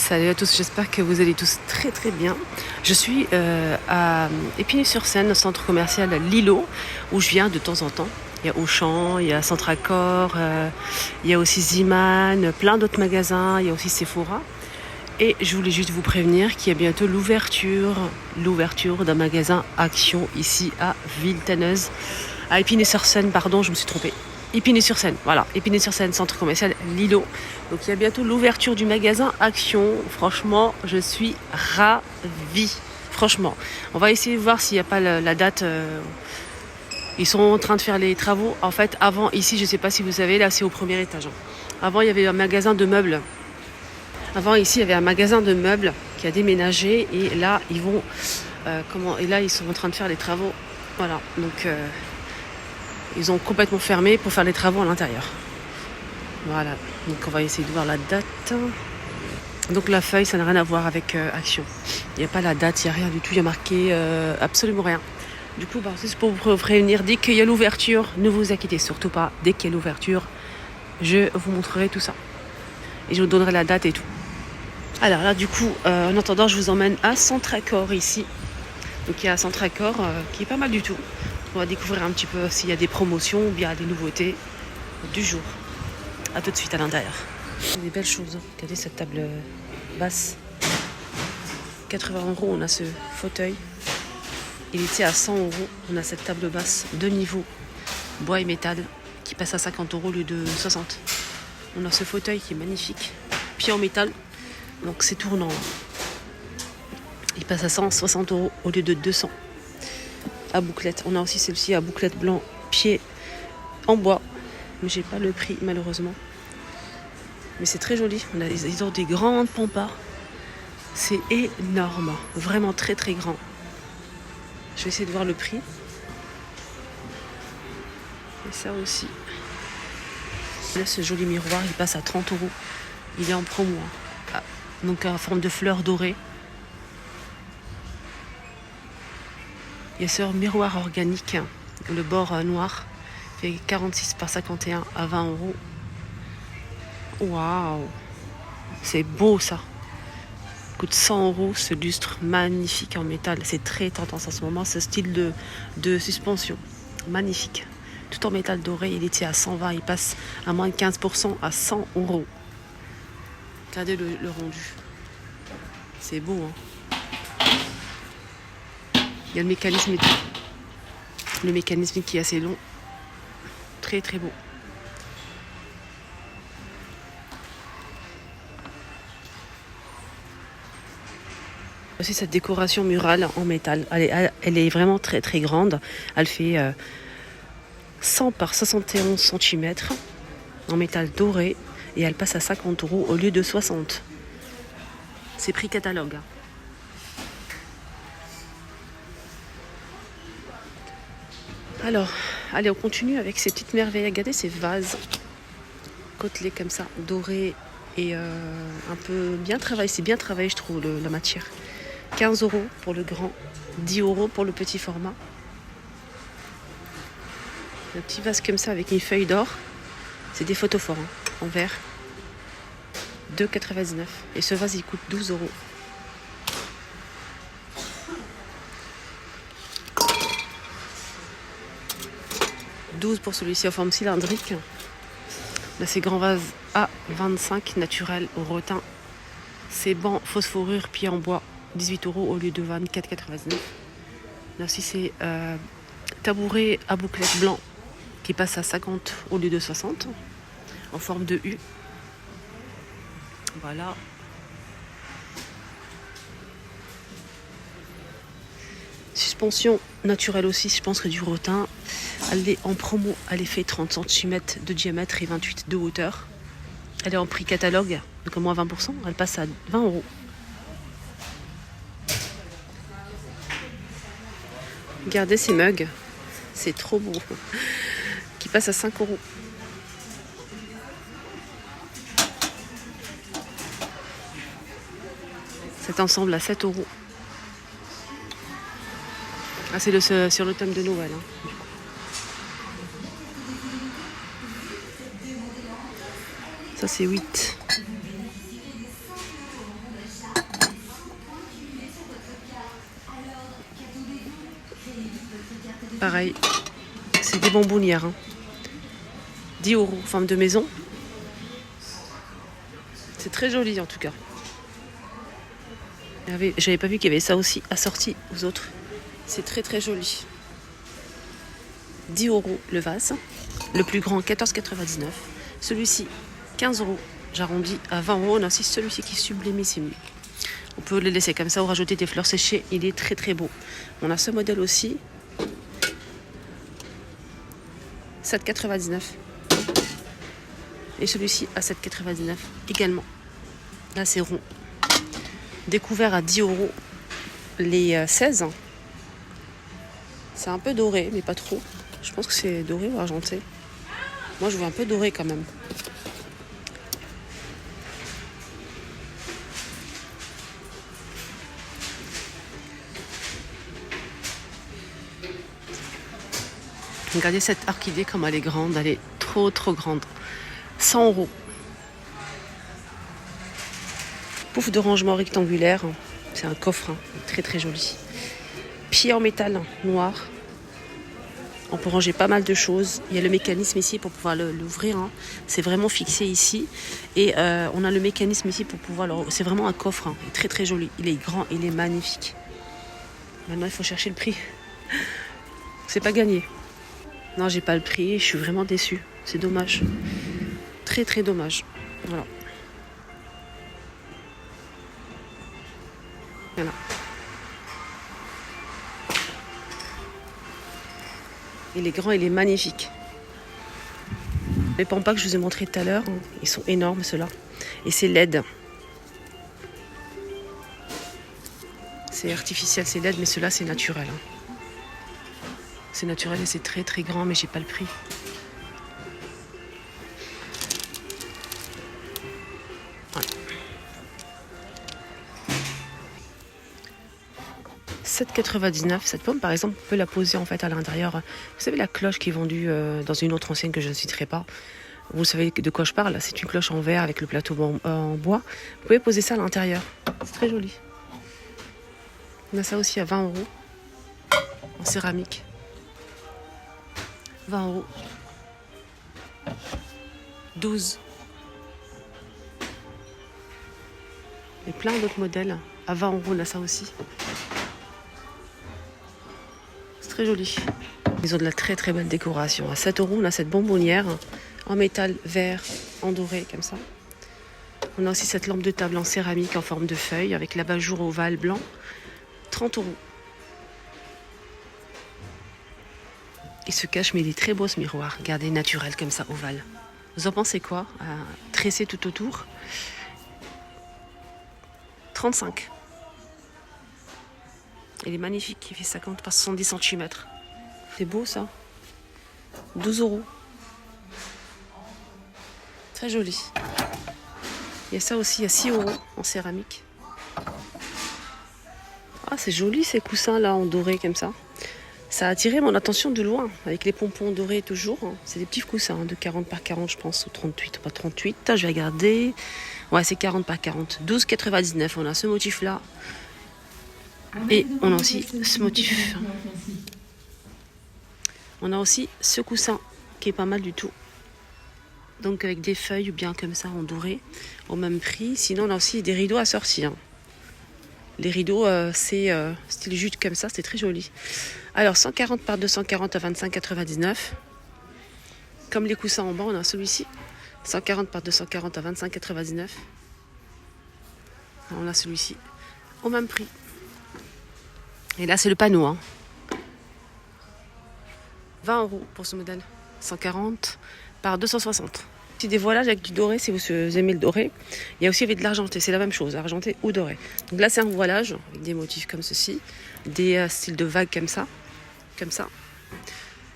Salut à tous, j'espère que vous allez tous très très bien. Je suis à Épinay-sur-Seine, au centre commercial Lilo, où je viens de temps en temps. Il y a Auchan, il y a Centracor, il y a aussi Ziman, plein d'autres magasins, il y a aussi Sephora. Et je voulais juste vous prévenir qu'il y a bientôt l'ouverture d'un magasin Action ici à Villetaneuse. À Épinay-sur-Seine, pardon, je me suis trompée. Épinay-sur-Seine, voilà, Épinay-sur-Seine, centre commercial Lilo. Donc il y a bientôt l'ouverture du magasin Action. Franchement, je suis ravie. Franchement, on va essayer de voir s'il n'y a pas la date. Ils sont en train de faire les travaux. En fait, avant, ici, je ne sais pas si vous savez, là c'est au premier étage. Avant, il y avait un magasin de meubles. Avant, ici, il y avait un magasin de meubles qui a déménagé. Et là, ils vont... Et là, ils sont en train de faire les travaux. Voilà, donc... ils ont complètement fermé pour faire les travaux à l'intérieur. Voilà, donc on va essayer de voir la date. Donc la feuille, ça n'a rien à voir avec Action. Il n'y a pas la date, il n'y a rien du tout, il y a marqué absolument rien. Du coup, c'est pour vous prévenir, dès qu'il y a l'ouverture, ne vous inquiétez surtout pas. Dès qu'il y a l'ouverture, je vous montrerai tout ça. Et je vous donnerai la date et tout. Alors là, du coup, en attendant, je vous emmène à Centracor ici. Donc il y a Centracor qui est pas mal du tout. On va découvrir un petit peu s'il y a des promotions ou bien des nouveautés du jour. A tout de suite à l'intérieur. Des belles choses. Regardez cette table basse. 80 €, on a ce fauteuil. Il était à 100 €. On a cette table basse, 2 niveaux, bois et métal, qui passe à 50 € au lieu de 60. On a ce fauteuil qui est magnifique, pied en métal, donc c'est tournant. Il passe à 160 € au lieu de 200. À bouclette. On a aussi celle-ci à bouclette blanc, pied en bois. Mais j'ai pas le prix malheureusement. Mais c'est très joli. Ils ont des grandes pampas. C'est énorme. Vraiment très très grand. Je vais essayer de voir le prix. Et ça aussi. Là, ce joli miroir, il passe à 30 €. Il est en promo. Ah, donc en forme de fleurs dorées. Il y a ce miroir organique, le bord noir, fait 46 par 51 à 20 €. Waouh, c'est beau ça. Coûte 100 € ce lustre magnifique en métal. C'est très tendance en ce moment, ce style de suspension. Magnifique. Tout en métal doré, il était à 120, il passe à moins de 15% à 100 €. Regardez le rendu. C'est beau, hein. Il y a le mécanisme qui est assez long. Très très beau. Aussi cette décoration murale en métal. Elle est vraiment très très grande. Elle fait 100 par 71 cm en métal doré. Et elle passe à 50 € au lieu de 60. C'est prix catalogue. Alors, allez, on continue avec ces petites merveilles. Regardez ces vases côtelés comme ça, dorés et un peu bien travaillés. C'est bien travaillé, je trouve, la matière. 15 € pour le grand, 10 € pour le petit format. Un petit vase comme ça avec une feuille d'or. C'est des photophores en verre. 2,99 €. Et ce vase, il coûte 12 €. Pour celui-ci en forme cylindrique. Là, c'est grand vase A25 naturel au rotin. C'est banc phosphorure pied en bois, 18 € au lieu de 24,99 €. Là aussi, c'est tabouret à bouclette blanc qui passe à 50 au lieu de 60 en forme de U. Voilà. Suspension naturelle aussi, je pense que du rotin. Elle est en promo, elle est fait 30 cm de diamètre et 28 de hauteur. Elle est en prix catalogue, donc à moins 20%, elle passe à 20 €. Regardez ces mugs, c'est trop beau. Qui passe à 5 €. Cet ensemble à 7 €. Ah, c'est sur le thème de Noël. Hein. Ça, c'est 8. Pareil, c'est des bonbonnières. Hein. 10 €, forme de maison. C'est très joli en tout cas. J'avais pas vu qu'il y avait ça aussi assorti aux autres. C'est très très joli. 10 € le vase. Le plus grand, 14,99 €. Celui-ci, 15 €. J'arrondis à 20 €. On a aussi celui-ci qui est sublimissime. On peut le laisser comme ça ou rajouter des fleurs séchées. Il est très très beau. On a ce modèle aussi. 7,99 €. Et celui-ci à 7,99 € également. Là, c'est rond. Découvert à 10 € les 16. C'est un peu doré, mais pas trop. Je pense que c'est doré ou argenté. Moi, je veux un peu doré quand même. Regardez cette orchidée comme elle est grande. Elle est trop trop grande. 100 €. Pouf de rangement rectangulaire. C'est un coffre, hein, très très joli. Pied en métal noir. On peut ranger pas mal de choses. Il y a le mécanisme ici pour pouvoir l'ouvrir. Hein. C'est vraiment fixé ici. Et on a le mécanisme ici pour pouvoir c'est vraiment un coffre. Hein. Très très joli. Il est grand, il est magnifique. Maintenant, il faut chercher le prix. C'est pas gagné. Non, j'ai pas le prix. Je suis vraiment déçue. C'est dommage. Très très dommage. Voilà. Voilà. Il est grand, il est magnifique. Les pampas que je vous ai montré tout à l'heure, ils sont énormes ceux-là. Et c'est LED. C'est artificiel, c'est LED, mais ceux-là c'est naturel. C'est naturel et c'est très très grand, mais j'ai pas le prix. Ouais. 7,99 €. Cette pomme, par exemple, on peut la poser en fait à l'intérieur. Vous savez la cloche qui est vendue dans une autre enseigne que je ne citerai pas. Vous savez de quoi je parle. C'est une cloche en verre avec le plateau en bois. Vous pouvez poser ça à l'intérieur. C'est très joli. On a ça aussi à 20 € en céramique. 20 €. 12. Et plein d'autres modèles. À 20 €, on a ça aussi. C'est très joli. Ils ont de la très très belle décoration. À 7 €, on a cette bonbonnière en métal vert, en doré, comme ça. On a aussi cette lampe de table en céramique en forme de feuille avec l'abat-jour ovale blanc. 30 €. Il se cache, mais il est très beau ce miroir. Regardez, naturel comme ça, ovale. Vous en pensez quoi? Tressé tout autour. 35. Il est magnifique, il fait 50 par 70 cm. C'est beau ça. 12 €. Très joli. Il y a ça aussi à 6 € en céramique. Ah, c'est joli ces coussins là en doré comme ça. Ça a attiré mon attention de loin, avec les pompons dorés toujours. C'est des petits coussins de 40 par 40 je pense, ou 38, pas 38. Je vais regarder. Ouais, c'est 40 par 40. 12,99 €. On a ce motif là. Et on a aussi ce motif. On a aussi ce coussin qui est pas mal du tout. Donc avec des feuilles ou bien comme ça en doré, au même prix. Sinon on a aussi des rideaux assortis. Hein. Les rideaux, c'est style jute comme ça, c'est très joli. Alors 140 par 240 à 25,99 €. Comme les coussins en bas, on a celui-ci. 140 par 240 à 25,99 €. On a celui-ci au même prix. Et là c'est le panneau. Hein. 20 € pour ce modèle. 140 par 260. C'est des voilages avec du doré si vous aimez le doré. Il y a aussi avec de l'argenté, c'est la même chose, argenté ou doré. Donc là c'est un voilage avec des motifs comme ceci, des styles de vagues comme ça.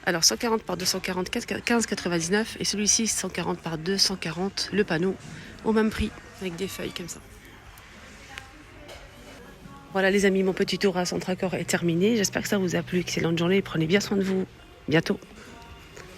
Alors 140 par 240, 15,99 € et celui-ci 140 par 240, le panneau au même prix avec des feuilles comme ça. Voilà les amis, mon petit tour à Centracor est terminé. J'espère que ça vous a plu. Excellente journée, prenez bien soin de vous. Bientôt.